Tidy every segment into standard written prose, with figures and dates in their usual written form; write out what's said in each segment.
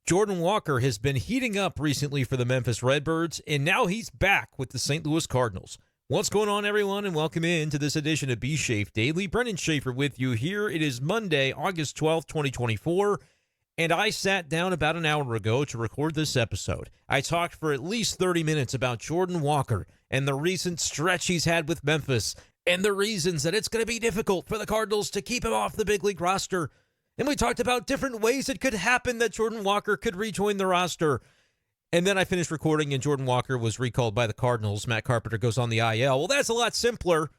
Jordan Walker has been heating up recently for the Memphis Redbirds, and now he's back with the St. Louis Cardinals. What's going on, everyone, and welcome in to this edition of B-Schaeff Daily. Brenden Schaeffer with you here. It is Monday, August 12th, 2024, and I sat down about an hour ago to record this episode. I talked for at least 30 minutes about Jordan Walker and the recent stretch he's had with Memphis and the reasons that it's going to be difficult for the Cardinals to keep him off the big league roster. And we talked about different ways it could happen that Jordan Walker could rejoin the roster. And then I finished recording and Jordan Walker was recalled by the Cardinals. Matt Carpenter goes on the IL. Well, that's a lot simpler.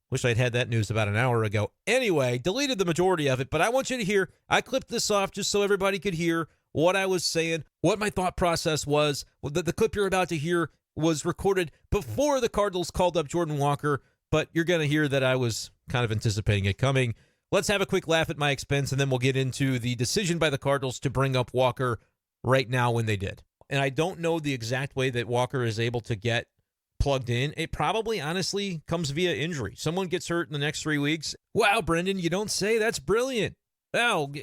Wish I'd had that news about an hour ago. Anyway, deleted the majority of it, but I want you to hear. I clipped this off just so everybody could hear what I was saying, what my thought process was. The clip you're about to hear was recorded before the Cardinals called up Jordan Walker, but you're going to hear that I was kind of anticipating it coming. Let's have a quick laugh at my expense, and then we'll get into the decision by the Cardinals to bring up Walker right now when they did. And I don't know the exact way that Walker is able to get plugged in. It probably, honestly, comes via injury. Someone gets hurt in the next 3 weeks. Wow, Brenden, you don't say. That's brilliant. Oh,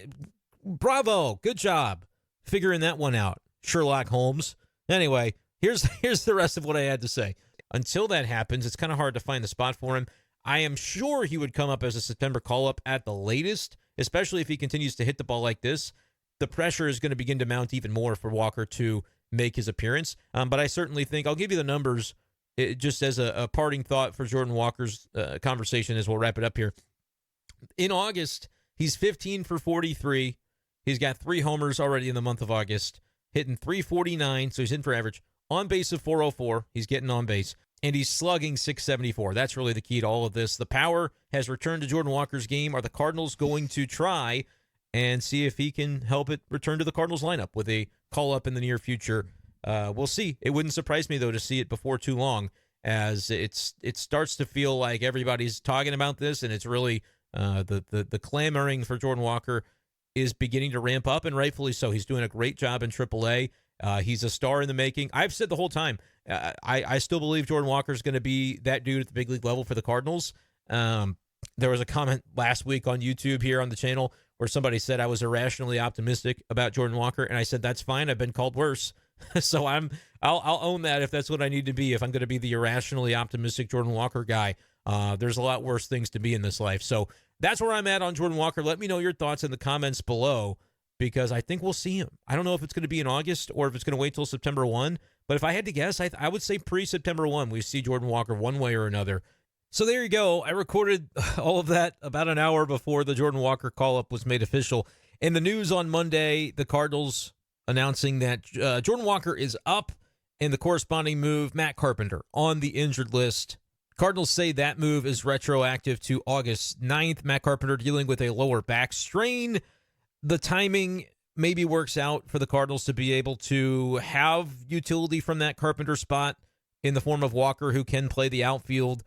bravo. Good job figuring that one out, Sherlock Holmes. Anyway, here's the rest of what I had to say. Until that happens, it's kind of hard to find the spot for him. I am sure he would come up as a September call-up at the latest, especially if he continues to hit the ball like this. The pressure is going to begin to mount even more for Walker to make his appearance. But I certainly think, I'll give you the numbers just as a parting thought for Jordan Walker's conversation as we'll wrap it up here. In August, he's 15 for 43. He's got 3 homers already in the month of August, hitting .349, so he's in for average. On base of .404, he's getting on base. And he's slugging .674. That's really the key to all of this. The power has returned to Jordan Walker's game. Are the Cardinals going to try and see if he can help it return to the Cardinals lineup with a call-up in the near future? We'll see. It wouldn't surprise me, though, to see it before too long, as it starts to feel like everybody's talking about this, and it's really the clamoring for Jordan Walker is beginning to ramp up, and rightfully so. He's doing a great job in AAA. He's a star in the making. I've said the whole time, I still believe Jordan Walker is going to be that dude at the big league level for the Cardinals. There was a comment last week on YouTube here on the channel where somebody said I was irrationally optimistic about Jordan Walker, and I said that's fine. I've been called worse, so I'll own that if that's what I need to be. If I'm going to be the irrationally optimistic Jordan Walker guy, there's a lot worse things to be in this life. So that's where I'm at on Jordan Walker. Let me know your thoughts in the comments below, because I think we'll see him. I don't know if it's going to be in August or if it's going to wait till September 1. But if I had to guess, I would say pre-September 1, we see Jordan Walker one way or another. So there you go. I recorded all of that about an hour before the Jordan Walker call-up was made official. In the news on Monday, the Cardinals announcing that Jordan Walker is up, and the corresponding move, Matt Carpenter, on the injured list. Cardinals say that move is retroactive to August 9th. Matt Carpenter dealing with a lower back strain. The timing maybe works out for the Cardinals to be able to have utility from that Carpenter spot in the form of Walker, who can play the outfield,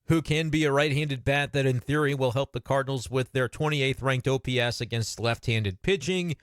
who can be a right-handed bat that in theory will help the Cardinals with their 28th ranked OPS against left-handed pitching.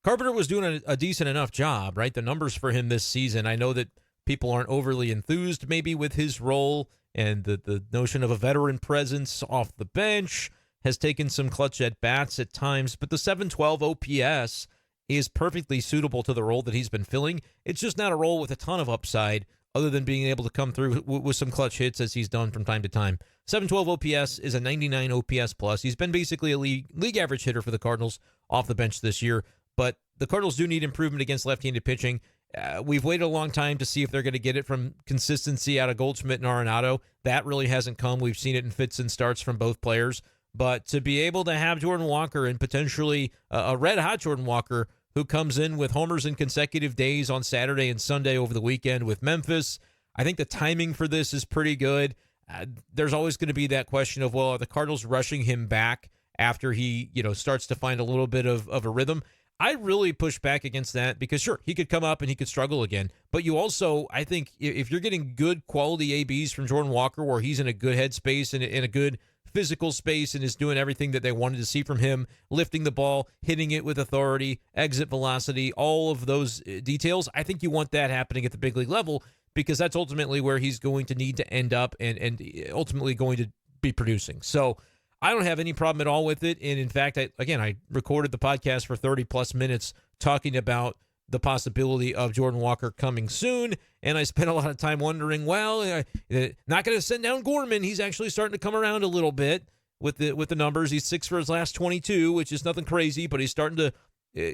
Carpenter was doing a decent enough job, right? The numbers for him this season, I know that people aren't overly enthused maybe with his role and the notion of a veteran presence off the bench. Has taken some clutch at-bats at times, but the .712 OPS is perfectly suitable to the role that he's been filling. It's just not a role with a ton of upside other than being able to come through with some clutch hits as he's done from time to time. .712 OPS is a 99 OPS plus. He's been basically a league average hitter for the Cardinals off the bench this year, but the Cardinals do need improvement against left-handed pitching. We've waited a long time to see if they're going to get it from consistency out of Goldschmidt and Arenado. That really hasn't come. We've seen it in fits and starts from both players. But to be able to have Jordan Walker and potentially a red-hot Jordan Walker who comes in with homers in consecutive days on Saturday and Sunday over the weekend with Memphis, I think the timing for this is pretty good. There's always going to be that question of, well, are the Cardinals rushing him back after he starts to find a little bit of a rhythm? I really push back against that because, sure, he could come up and he could struggle again. But you also, I think, if you're getting good quality ABs from Jordan Walker where he's in a good headspace and in a good physical space and is doing everything that they wanted to see from him, lifting the ball, hitting it with authority, exit velocity, all of those details, I think you want that happening at the big league level because that's ultimately where he's going to need to end up and ultimately going to be producing. So I don't have any problem at all with it. And in fact, I recorded the podcast for 30 plus minutes talking about the possibility of Jordan Walker coming soon. And I spent a lot of time wondering, well, not going to send down Gorman. He's actually starting to come around a little bit with the numbers. He's 6 for his last 22, which is nothing crazy, but he's starting to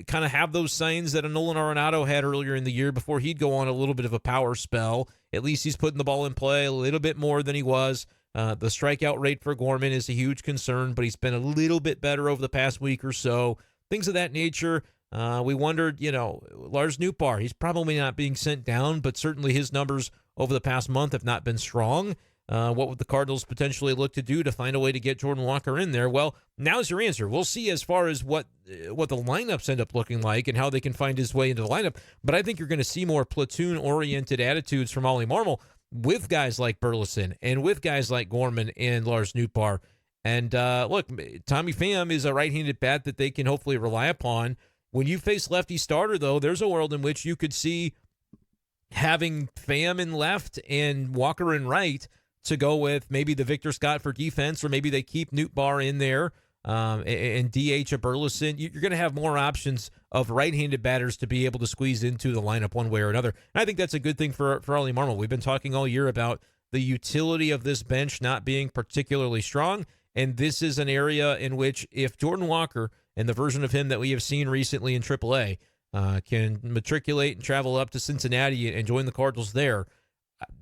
kind of have those signs that a Nolan Arenado had earlier in the year before he'd go on a little bit of a power spell. At least he's putting the ball in play a little bit more than he was. The strikeout rate for Gorman is a huge concern, but he's been a little bit better over the past week or so. Things of that nature. We wondered, Lars Nootbaar, he's probably not being sent down, but certainly his numbers over the past month have not been strong. What would the Cardinals potentially look to do to find a way to get Jordan Walker in there? Well, now's your answer. We'll see as far as what the lineups end up looking like and how they can find his way into the lineup. But I think you're going to see more platoon-oriented attitudes from Oli Marmol with guys like Burleson and with guys like Gorman and Lars Nootbaar. And look, Tommy Pham is a right-handed bat that they can hopefully rely upon. When you face lefty starter, though, there's a world in which you could see having Pham in left and Walker in right to go with maybe the Victor Scott for defense, or maybe they keep Nootbaar in there and DH a Burleson. You're going to have more options of right-handed batters to be able to squeeze into the lineup one way or another. And I think that's a good thing for Oli Marmol. We've been talking all year about the utility of this bench not being particularly strong, and this is an area in which if Jordan Walker and the version of him that we have seen recently in AAA can matriculate and travel up to Cincinnati and join the Cardinals there,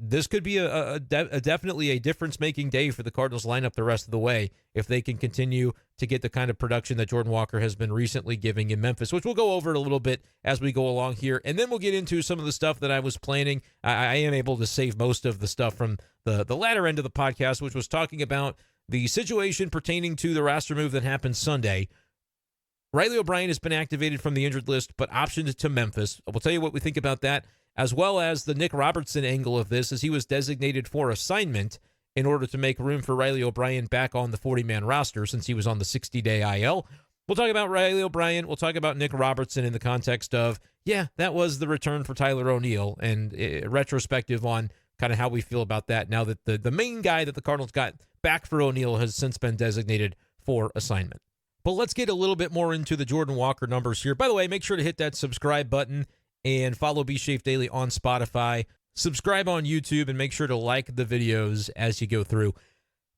this could be definitely a difference-making day for the Cardinals lineup the rest of the way if they can continue to get the kind of production that Jordan Walker has been recently giving in Memphis, which we'll go over it a little bit as we go along here. And then we'll get into some of the stuff that I was planning. I am able to save most of the stuff from the latter end of the podcast, which was talking about the situation pertaining to the roster move that happened Sunday. Riley O'Brien has been activated from the injured list, but optioned to Memphis. We'll tell you what we think about that, as well as the Nick Robertson angle of this, as he was designated for assignment in order to make room for Riley O'Brien back on the 40-man roster since he was on the 60-day IL. We'll talk about Riley O'Brien. We'll talk about Nick Robertson in the context of, that was the return for Tyler O'Neill, and retrospective on kind of how we feel about that now that the main guy that the Cardinals got back for O'Neill has since been designated for assignment. But let's get a little bit more into the Jordan Walker numbers here. By the way, make sure to hit that subscribe button and follow b-schaeff Daily on Spotify. Subscribe on YouTube and make sure to like the videos as you go through.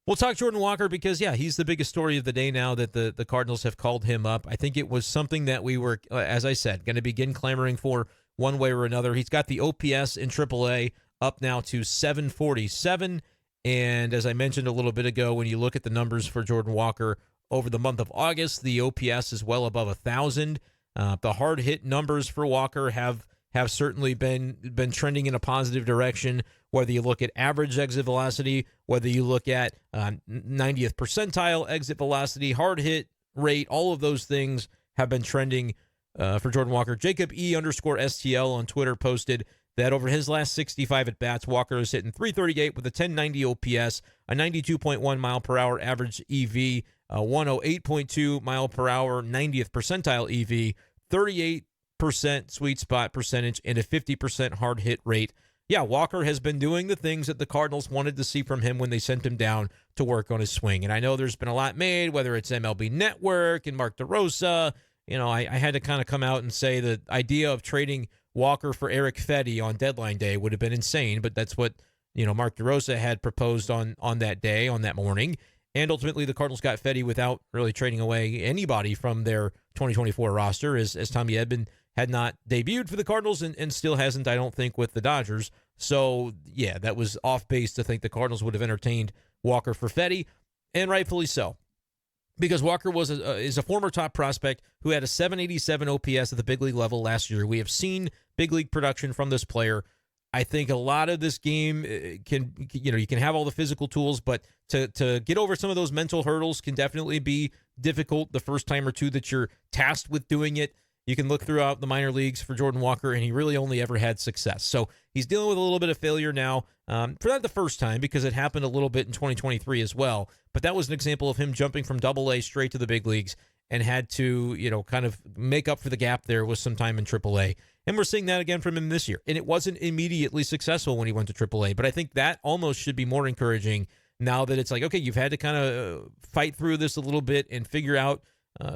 We'll talk Jordan Walker because, he's the biggest story of the day now that the Cardinals have called him up. I think it was something that we were, as I said, going to begin clamoring for one way or another. He's got the OPS in AAA up now to 747. And as I mentioned a little bit ago, when you look at the numbers for Jordan Walker over the month of August, the OPS is well above 1,000. The hard hit numbers for Walker have certainly been trending in a positive direction, whether you look at average exit velocity, whether you look at 90th percentile exit velocity, hard hit rate, all of those things have been trending for Jordan Walker. Jacob E_STL on Twitter posted that over his last 65 at-bats, Walker is hitting .338 with a 1090 OPS, a 92.1 mile per hour average EV, a 108.2 mile per hour 90th percentile EV, 38% sweet spot percentage, and a 50% hard hit rate. Walker has been doing the things that the Cardinals wanted to see from him when they sent him down to work on his swing. And I know there's been a lot made, whether it's MLB Network and Mark DeRosa. I had to kind of come out and say the idea of trading Walker for Eric Fedde on deadline day would have been insane, but that's what Mark DeRosa had proposed on that day, on that morning. And ultimately, the Cardinals got Fedde without really trading away anybody from their 2024 roster, as Tommy Edman had not debuted for the Cardinals and still hasn't, I don't think, with the Dodgers. So, that was off base to think the Cardinals would have entertained Walker for Fedde, and rightfully so. Because Walker is a former top prospect who had a 787 OPS at the big league level last year. We have seen big league production from this player. I think a lot of this game you can have all the physical tools, but to get over some of those mental hurdles can definitely be difficult the first time or two that you're tasked with doing it. You can look throughout the minor leagues for Jordan Walker, and he really only ever had success. So he's dealing with a little bit of failure now. For not the first time, because it happened a little bit in 2023 as well. But that was an example of him jumping from AA straight to the big leagues and had to, kind of make up for the gap there with some time in AAA. And we're seeing that again from him this year. And it wasn't immediately successful when he went to AAA. But I think that almost should be more encouraging now that it's like, okay, you've had to kind of fight through this a little bit and figure out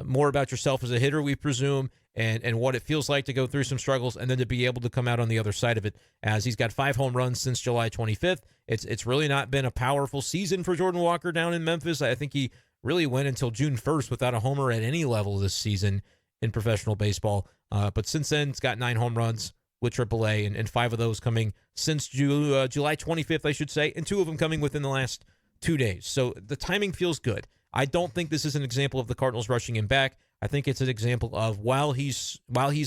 more about yourself as a hitter, we presume, and what it feels like to go through some struggles and then to be able to come out on the other side of it, as he's got 5 home runs since July 25th. It's really not been a powerful season for Jordan Walker down in Memphis. I think he really went until June 1st without a homer at any level this season in professional baseball. But since then, it's got 9 home runs with AAA, and 5 of those coming since July 25th, I should say, and 2 of them coming within the last 2 days. So the timing feels good. I don't think this is an example of the Cardinals rushing him back. I think it's an example of while he's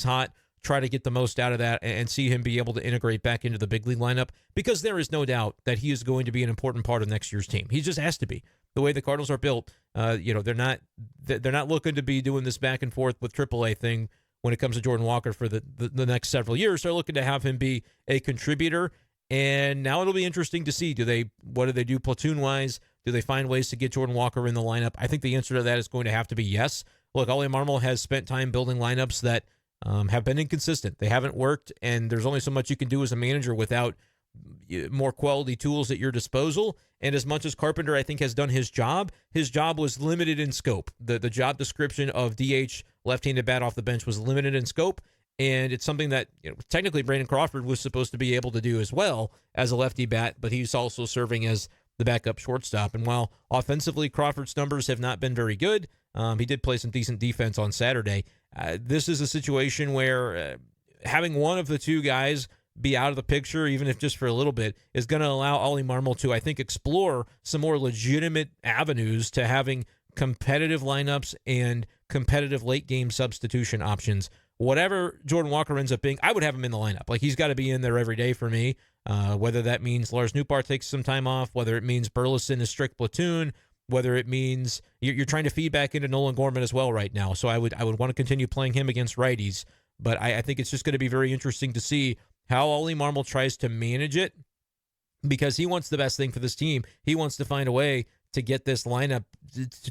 hot, try to get the most out of that and see him be able to integrate back into the big league lineup, because there is no doubt that he is going to be an important part of next year's team. He just has to be. The way the Cardinals are built, they're not looking to be doing this back and forth with AAA thing when it comes to Jordan Walker for the next several years. They're looking to have him be a contributor. And now it'll be interesting to see, what do they do platoon-wise? Do they find ways to get Jordan Walker in the lineup? I think the answer to that is going to have to be yes. Look, Oli Marmol has spent time building lineups that have been inconsistent. They haven't worked, and there's only so much you can do as a manager without more quality tools at your disposal. And as much as Carpenter, I think, has done his job was limited in scope. The job description of DH, left-handed bat off the bench, was limited in scope. And it's something that technically Brandon Crawford was supposed to be able to do as well as a lefty bat, but he's also serving as the backup shortstop. And while offensively Crawford's numbers have not been very good, he did play some decent defense on Saturday. This is a situation where having one of the 2 guys be out of the picture, even if just for a little bit, is going to allow Oli Marmol to, I think, explore some more legitimate avenues to having competitive lineups and competitive late-game substitution options. Whatever Jordan Walker ends up being, I would have him in the lineup. Like, he's got to be in there every day for me, whether that means Lars Nootbaar takes some time off, whether it means Burleson is strict platoon, whether it means you're trying to feed back into Nolan Gorman as well right now. So I would want to continue playing him against righties. But I think it's just going to be very interesting to see how Oli Marmol tries to manage it, because he wants the best thing for this team. He wants to find a way to get this lineup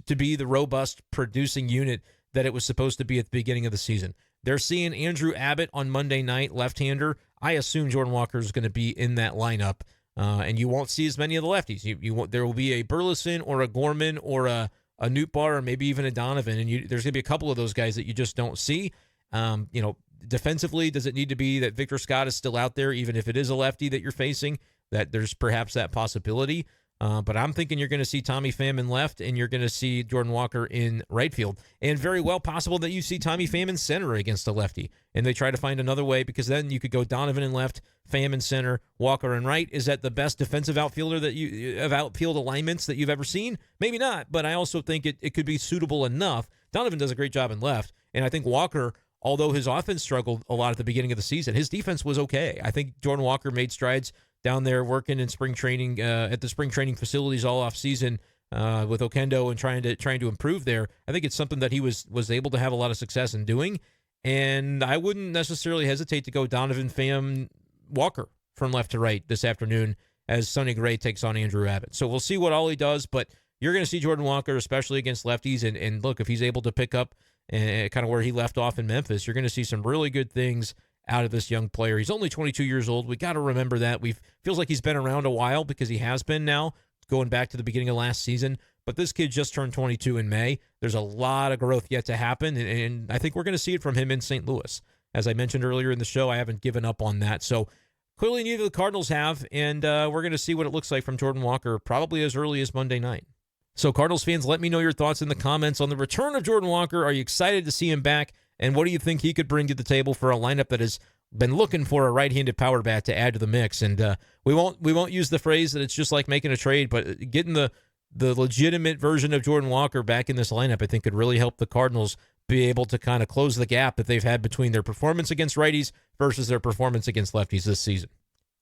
to be the robust producing unit that it was supposed to be at the beginning of the season. They're seeing Andrew Abbott on Monday night, left-hander. I assume Jordan Walker is going to be in that lineup, and you won't see as many of the lefties. There will be a Burleson or a Gorman or a Nootbaar or maybe even a Donovan, and there's going to be a couple of those guys that you just don't see. Defensively, does it need to be that Victor Scott is still out there, even if it is a lefty that you're facing? That there's perhaps that possibility. But I'm thinking you're going to see Tommy Pham in left, and you're going to see Jordan Walker in right field. And very well possible that you see Tommy Pham in center against a lefty, and they try to find another way, because then you could go Donovan in left, Pham in center, Walker in right. Is that the best defensive outfielder of outfield alignments that you've ever seen? Maybe not, but I also think it could be suitable enough. Donovan does a great job in left, and I think Walker, although his offense struggled a lot at the beginning of the season, his defense was okay. I think Jordan Walker made strides down there working in spring training at the spring training facilities all off season with Oquendo and trying to improve there. I think it's something that he was able to have a lot of success in doing, and I wouldn't necessarily hesitate to go Donovan, Pham, Walker from left to right this afternoon as Sonny Gray takes on Andrew Abbott. So we'll see what Oli does, but you're going to see Jordan Walker, especially against lefties, and look, if he's able to pick up kind of where he left off in Memphis, you're going to see some really good things out of this young player. He's only 22 years old. We got to remember that. Feels like he's been around a while, because he has been now, going back to the beginning of last season. But this kid just turned 22 in May. There's a lot of growth yet to happen, and I think we're going to see it from him in St. Louis. As I mentioned earlier in the show, I haven't given up on that. So clearly neither of the Cardinals have, and we're going to see what it looks like from Jordan Walker probably as early as Monday night. So Cardinals fans, let me know your thoughts in the comments on the return of Jordan Walker. Are you excited to see him back? And what do you think he could bring to the table for a lineup that has been looking for a right-handed power bat to add to the mix? And we won't use the phrase that it's just like making a trade, but getting the legitimate version of Jordan Walker back in this lineup, I think, could really help the Cardinals be able to kind of close the gap that they've had between their performance against righties versus their performance against lefties this season.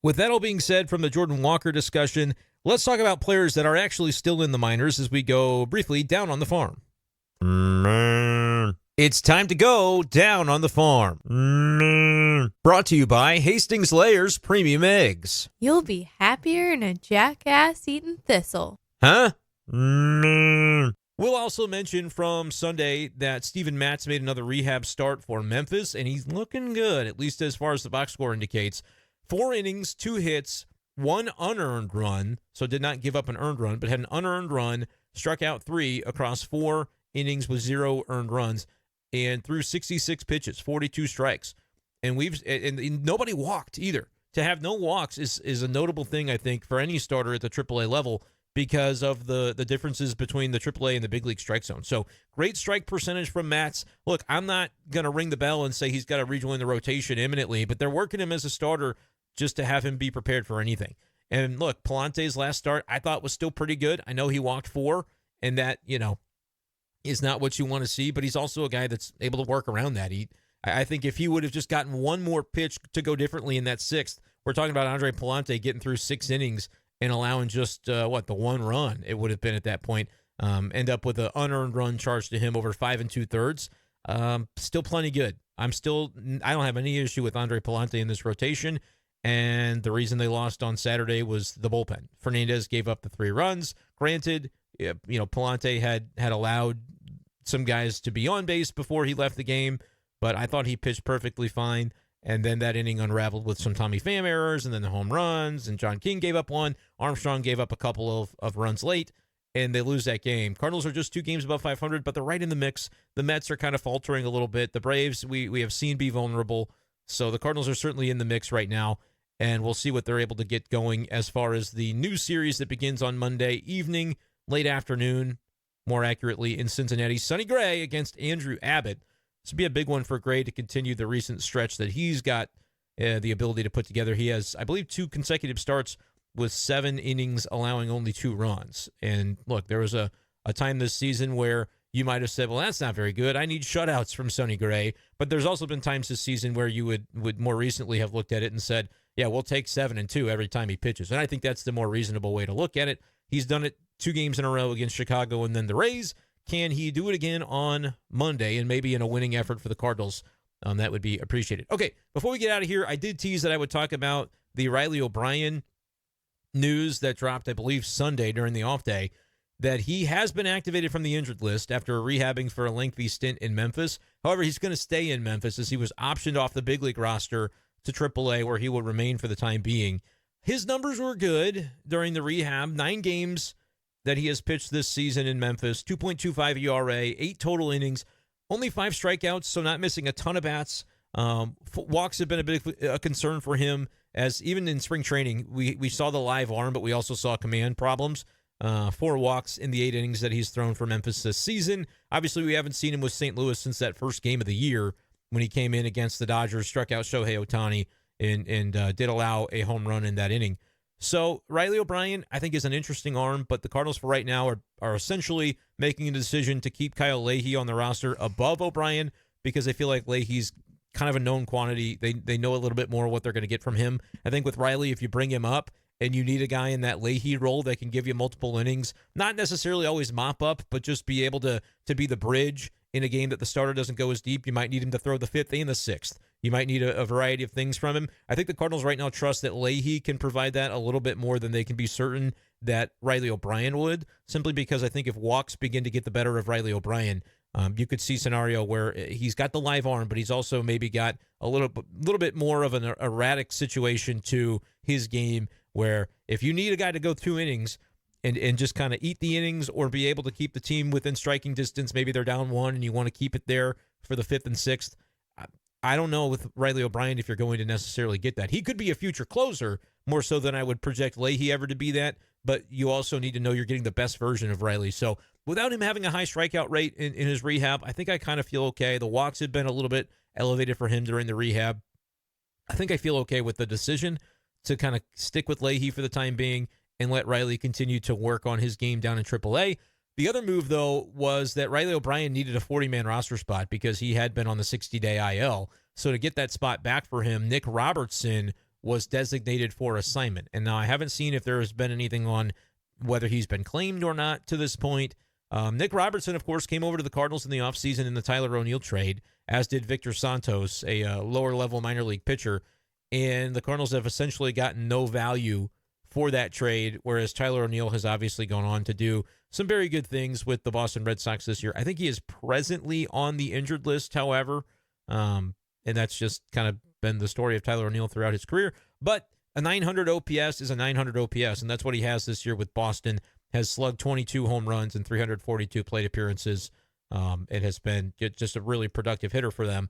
With that all being said from the Jordan Walker discussion, let's talk about players that are actually still in the minors as we go briefly down on the farm. It's time to go down on the farm. Brought to you by Hastings Layers Premium Eggs. You'll be happier than a jackass eating thistle. Huh? We'll also mention from Sunday that Steven Matz made another rehab start for Memphis, and he's looking good, at least as far as the box score indicates. 4 innings, 2 hits, 1 unearned run, so did not give up an earned run, but had an unearned run, struck out 3 across 4 innings with 0 earned runs. and threw 66 pitches, 42 strikes. And nobody walked either. To have no walks is a notable thing, I think, for any starter at the AAA level because of the differences between the AAA and the big league strike zone. So great strike percentage from Matz. Look, I'm not going to ring the bell and say he's got to rejoin the rotation imminently, but they're working him as a starter just to have him be prepared for anything. And look, Palante's last start I thought was still pretty good. I know he walked 4, and that, is not what you want to see, but he's also a guy that's able to work around that. I think if he would have just gotten one more pitch to go differently in that 6th, we're talking about Andre Palante getting through 6 innings and allowing just, the 1 run it would have been at that point. End up with an unearned run charged to him over 5 2/3. Still plenty good. I don't have any issue with Andre Palante in this rotation, and the reason they lost on Saturday was the bullpen. Fernandez gave up the 3 runs. Granted, Palante had allowed some guys to be on base before he left the game, but I thought he pitched perfectly fine. And then that inning unraveled with some Tommy Pham errors and then the home runs. And John King gave up 1. Armstrong gave up a couple of runs late, and they lose that game. Cardinals are just 2 games above 500, but they're right in the mix. The Mets are kind of faltering a little bit. The Braves, we have seen be vulnerable. So the Cardinals are certainly in the mix right now, and we'll see what they're able to get going as far as the new series that begins on Monday evening, late afternoon, more accurately, in Cincinnati. Sonny Gray against Andrew Abbott. This would be a big one for Gray to continue the recent stretch that he's got the ability to put together. He has, I believe, 2 consecutive starts with 7 innings, allowing only 2 runs. And look, there was a time this season where you might have said, well, that's not very good. I need shutouts from Sonny Gray. But there's also been times this season where you would more recently have looked at it and said, yeah, we'll take 7 2 every time he pitches. And I think that's the more reasonable way to look at it. He's done it 2 games in a row against Chicago and then the Rays. Can he do it again on Monday and maybe in a winning effort for the Cardinals? That would be appreciated. Okay, before we get out of here, I did tease that I would talk about the Riley O'Brien news that dropped, I believe, Sunday during the off day, that he has been activated from the injured list after rehabbing for a lengthy stint in Memphis. However, he's going to stay in Memphis as he was optioned off the big league roster to AAA, where he will remain for the time being. His numbers were good during the rehab. 9 games that he has pitched this season in Memphis, 2.25 ERA, 8 total innings, only 5 strikeouts, so not missing a ton of bats. Walks have been a bit of a concern for him, as even in spring training, we saw the live arm, but we also saw command problems. 4 walks in the 8 innings that he's thrown for Memphis this season. Obviously, we haven't seen him with St. Louis since that first game of the year when he came in against the Dodgers, struck out Shohei Ohtani, and did allow a home run in that inning. So Riley O'Brien, I think, is an interesting arm, but the Cardinals for right now are essentially making a decision to keep Kyle Leahy on the roster above O'Brien because they feel like Leahy's kind of a known quantity. They know a little bit more what they're going to get from him. I think with Riley, if you bring him up and you need a guy in that Leahy role that can give you multiple innings, not necessarily always mop up, but just be able to be the bridge in a game that the starter doesn't go as deep, you might need him to throw the 5th and the 6th. You might need a variety of things from him. I think the Cardinals right now trust that Leahy can provide that a little bit more than they can be certain that Riley O'Brien would, simply because I think if walks begin to get the better of Riley O'Brien, you could see a scenario where he's got the live arm, but he's also maybe got a little bit more of an erratic situation to his game, where if you need a guy to go 2 innings and just kind of eat the innings or be able to keep the team within striking distance, maybe they're down 1 and you want to keep it there for the 5th and 6th, I don't know with Riley O'Brien if you're going to necessarily get that. He could be a future closer more so than I would project Leahy ever to be that, but you also need to know you're getting the best version of Riley. So without him having a high strikeout rate in his rehab, I think I kind of feel okay. The walks have been a little bit elevated for him during the rehab. I think I feel okay with the decision to kind of stick with Leahy for the time being and let Riley continue to work on his game down in AAA. The other move, though, was that Riley O'Brien needed a 40-man roster spot because he had been on the 60-day IL. So to get that spot back for him, Nick Robertson was designated for assignment. And now I haven't seen if there has been anything on whether he's been claimed or not to this point. Nick Robertson, of course, came over to the Cardinals in the offseason in the Tyler O'Neill trade, as did Victor Santos, a lower-level minor league pitcher. And the Cardinals have essentially gotten no value for that trade, whereas Tyler O'Neill has obviously gone on to do some very good things with the Boston Red Sox this year. I think he is presently on the injured list, however, and that's just kind of been the story of Tyler O'Neill throughout his career. But a 900 OPS is a 900 OPS, and that's what he has this year with Boston. Has slugged 22 home runs and 342 plate appearances. It has been just a really productive hitter for them.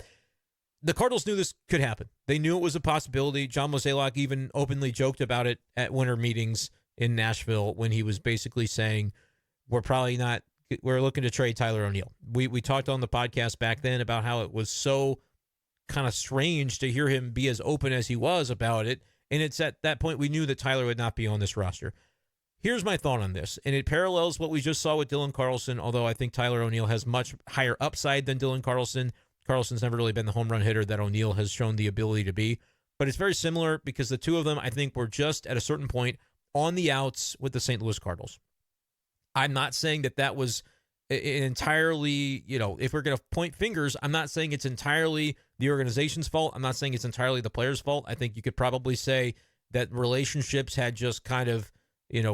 The Cardinals knew this could happen. They knew it was a possibility. John Mozeliak even openly joked about it at winter meetings in Nashville when he was basically saying, we're looking to trade Tyler O'Neill. We talked on the podcast back then about how it was so kind of strange to hear him be as open as he was about it. And it's at that point we knew that Tyler would not be on this roster. Here's my thought on this, and it parallels what we just saw with Dylan Carlson, although I think Tyler O'Neill has much higher upside than Dylan Carlson. Carlson's never really been the home run hitter that O'Neill has shown the ability to be. But it's very similar because the two of them, I think, were just at a certain point on the outs with the St. Louis Cardinals. I'm not saying that was entirely, if we're going to point fingers, I'm not saying it's entirely the organization's fault. I'm not saying it's entirely the player's fault. I think you could probably say that relationships had just kind of,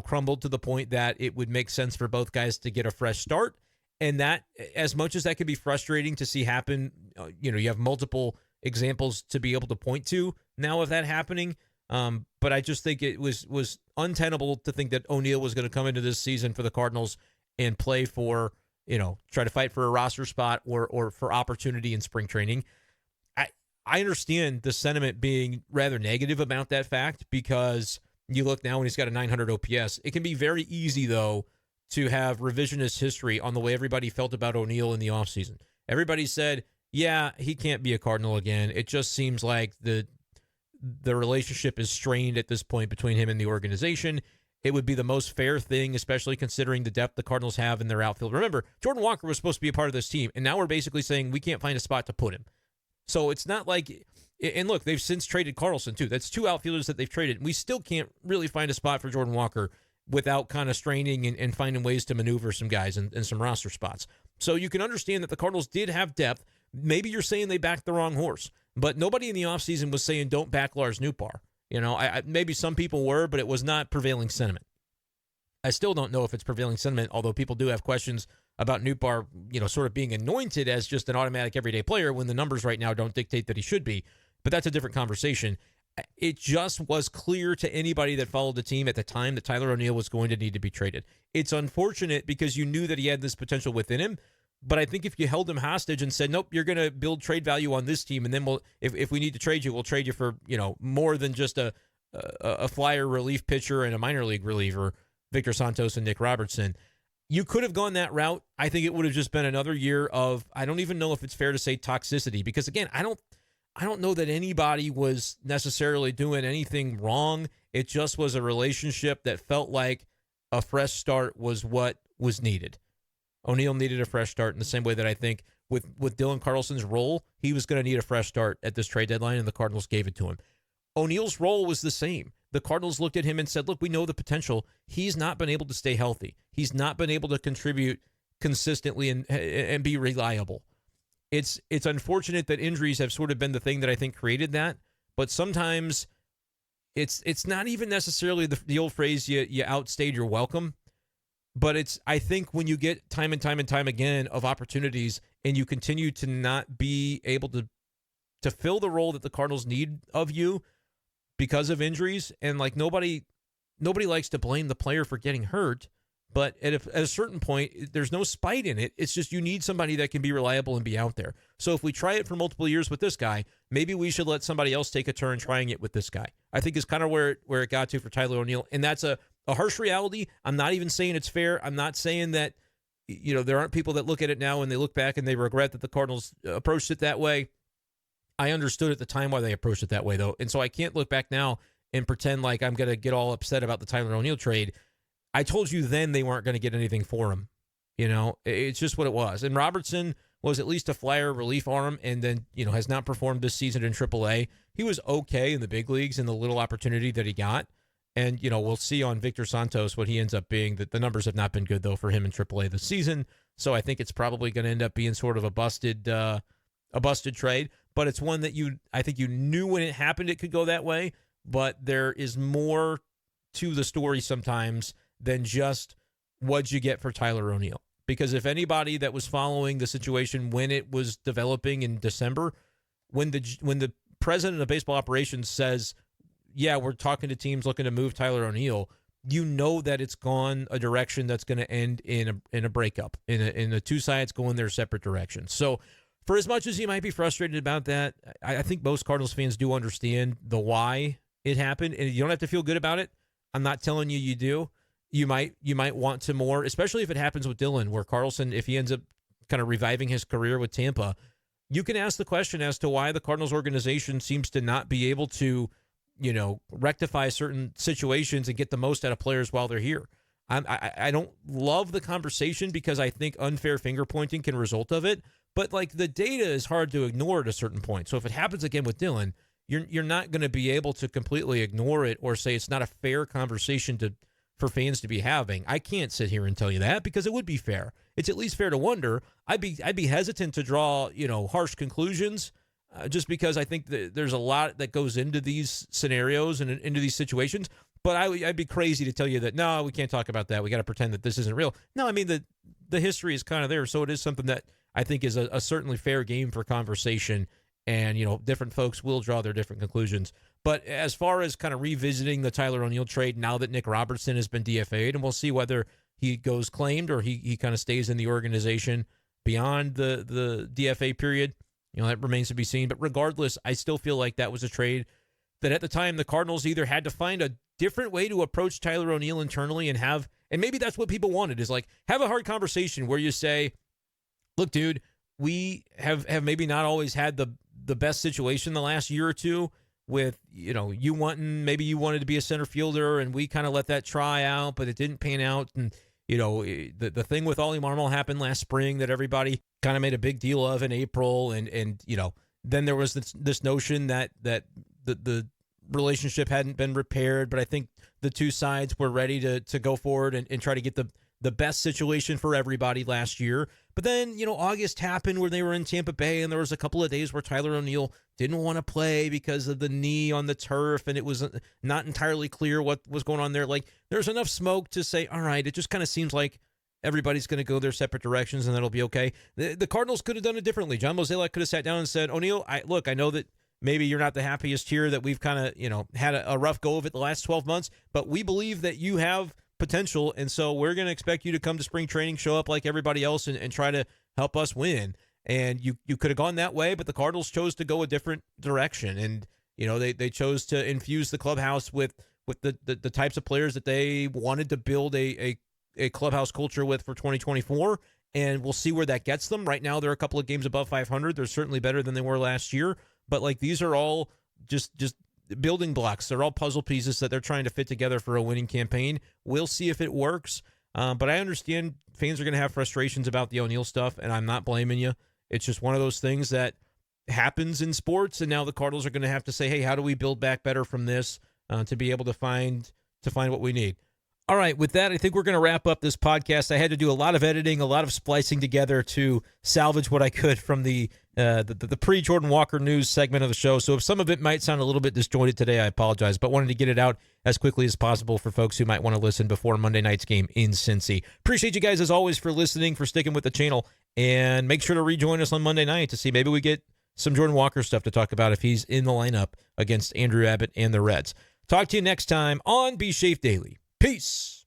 crumbled to the point that it would make sense for both guys to get a fresh start. And that, as much as that could be frustrating to see happen, you have multiple examples to be able to point to now of that happening. But I just think it was untenable to think that O'Neill was going to come into this season for the Cardinals and play for, try to fight for a roster spot or for opportunity in spring training. I understand the sentiment being rather negative about that fact because you look now when he's got a 900 OPS. It can be very easy, though, to have revisionist history on the way everybody felt about O'Neill in the offseason. Everybody said, yeah, he can't be a Cardinal again. It just seems like the relationship is strained at this point between him and the organization. It would be the most fair thing, especially considering the depth the Cardinals have in their outfield. Remember, Jordan Walker was supposed to be a part of this team, and now we're basically saying we can't find a spot to put him. So it's not like, and look, they've since traded Carlson too. That's two outfielders that they've traded. We still can't really find a spot for Jordan Walker without kind of straining and finding ways to maneuver some guys in some roster spots. So you can understand that the Cardinals did have depth. Maybe you're saying they backed the wrong horse, but nobody in the offseason was saying don't back Lars Nootbaar. Maybe some people were, but it was not prevailing sentiment. I still don't know if it's prevailing sentiment, although people do have questions about Nootbaar, sort of being anointed as just an automatic everyday player when the numbers right now don't dictate that he should be. But that's a different conversation. It just was clear to anybody that followed the team at the time that Tyler O'Neill was going to need to be traded. It's unfortunate because you knew that he had this potential within him, but I think if you held him hostage and said, nope, you're going to build trade value on this team, and then if we need to trade you, we'll trade you for more than just a flyer relief pitcher and a minor league reliever, Victor Santos and Nick Robertson. You could have gone that route. I think it would have just been another year of, I don't even know if it's fair to say toxicity, because again, I don't know that anybody was necessarily doing anything wrong. It just was a relationship that felt like a fresh start was what was needed. O'Neill needed a fresh start in the same way that I think with Dylan Carlson's role, he was going to need a fresh start at this trade deadline, and the Cardinals gave it to him. O'Neill's role was the same. The Cardinals looked at him and said, look, we know the potential. He's not been able to stay healthy. He's not been able to contribute consistently and be reliable. It's unfortunate that injuries have sort of been the thing that I think created that, but sometimes it's not even necessarily the old phrase, you outstayed your welcome, but I think when you get time and time again of opportunities and you continue to not be able to fill the role that the Cardinals need of you because of injuries, and like nobody likes to blame the player for getting hurt, but at a certain point, there's no spite in it. It's just you need somebody that can be reliable and be out there. So if we try it for multiple years with this guy, maybe we should let somebody else take a turn trying it with this guy. I think is kind of where it got to for Tyler O'Neill, and that's a harsh reality. I'm not even saying it's fair. I'm not saying that there aren't people that look at it now and they look back and they regret that the Cardinals approached it that way. I understood at the time why they approached it that way, though, and so I can't look back now and pretend like I'm going to get all upset about the Tyler O'Neill trade. I told you then they weren't going to get anything for him. It's just what it was. And Robertson was at least a flyer relief arm and then, has not performed this season in AAA. He was okay in the big leagues in the little opportunity that he got. And, we'll see on Victor Santos what he ends up being. The numbers have not been good, though, for him in AAA this season. So I think it's probably going to end up being sort of a busted trade. But it's one that I think you knew when it happened it could go that way. But there is more to the story sometimes than just what'd you get for Tyler O'Neill. Because if anybody that was following the situation when it was developing in December, when the president of baseball operations says, yeah, we're talking to teams looking to move Tyler O'Neill, you know that it's gone a direction that's going to end in a breakup, in the two sides going their separate directions. So for as much as you might be frustrated about that, I think most Cardinals fans do understand the why it happened, and you don't have to feel good about it. I'm not telling you you do. You might want to more, especially if it happens with Dylan, where Carlson, if he ends up kind of reviving his career with Tampa, you can ask the question as to why the Cardinals organization seems to not be able to, rectify certain situations and get the most out of players while they're here. I don't love the conversation because I think unfair finger pointing can result of it, but like the data is hard to ignore at a certain point. So if it happens again with Dylan, you're not going to be able to completely ignore it or say it's not a fair conversation for fans to be having. I can't sit here and tell you that because it would be fair. It's at least fair to wonder. I'd be hesitant to draw, harsh conclusions just because I think that there's a lot that goes into these scenarios and into these situations. But I'd be crazy to tell you that, no, we can't talk about that. We got to pretend that this isn't real. No, I mean, the history is kind of there. So it is something that I think is a certainly fair game for conversation. And, different folks will draw their different conclusions. But as far as kind of revisiting the Tyler O'Neill trade now that Nick Robertson has been DFA'd, and we'll see whether he goes claimed or he kind of stays in the organization beyond the DFA period, that remains to be seen. But regardless, I still feel like that was a trade that at the time the Cardinals either had to find a different way to approach Tyler O'Neill internally and maybe that's what people wanted, is like have a hard conversation where you say, look, dude, we have maybe not always had the best situation the last year or two with, you wanted to be a center fielder and we kind of let that try out, but it didn't pan out. And, the thing with Oli Marmol happened last spring that everybody kind of made a big deal of in April. And then there was this notion that the relationship hadn't been repaired, but I think the two sides were ready to go forward and try to get the best situation for everybody last year. But then, August happened where they were in Tampa Bay, and there was a couple of days where Tyler O'Neill didn't want to play because of the knee on the turf, and it was not entirely clear what was going on there. Like, there's enough smoke to say, all right, it just kind of seems like everybody's going to go their separate directions, and that'll be okay. The Cardinals could have done it differently. John Mozeliak could have sat down and said, O'Neill, I know that maybe you're not the happiest here, that we've kind of, had a rough go of it the last 12 months, but we believe that you have potential, and so we're going to expect you to come to spring training, show up like everybody else, and try to help us win. And you could have gone that way, but the Cardinals chose to go a different direction, and they chose to infuse the clubhouse with the types of players that they wanted to build a clubhouse culture with for 2024, and we'll see where that gets them. Right now, they're a couple of games above 500. They're certainly better than they were last year, but like these are all just building blocks. They're all puzzle pieces that they're trying to fit together for a winning campaign. We'll see if it works. But I understand fans are going to have frustrations about the O'Neill stuff, and I'm not blaming you. It's just one of those things that happens in sports, and now the Cardinals are going to have to say, hey, how do we build back better from this to be able to find what we need? All right, with that, I think we're going to wrap up this podcast. I had to do a lot of editing, a lot of splicing together to salvage what I could from the pre-Jordan Walker news segment of the show. So if some of it might sound a little bit disjointed today, I apologize, but wanted to get it out as quickly as possible for folks who might want to listen before Monday night's game in Cincy. Appreciate you guys, as always, for listening, for sticking with the channel, and make sure to rejoin us on Monday night to see maybe we get some Jordan Walker stuff to talk about if he's in the lineup against Andrew Abbott and the Reds. Talk to you next time on B-Schaeff Daily. Peace.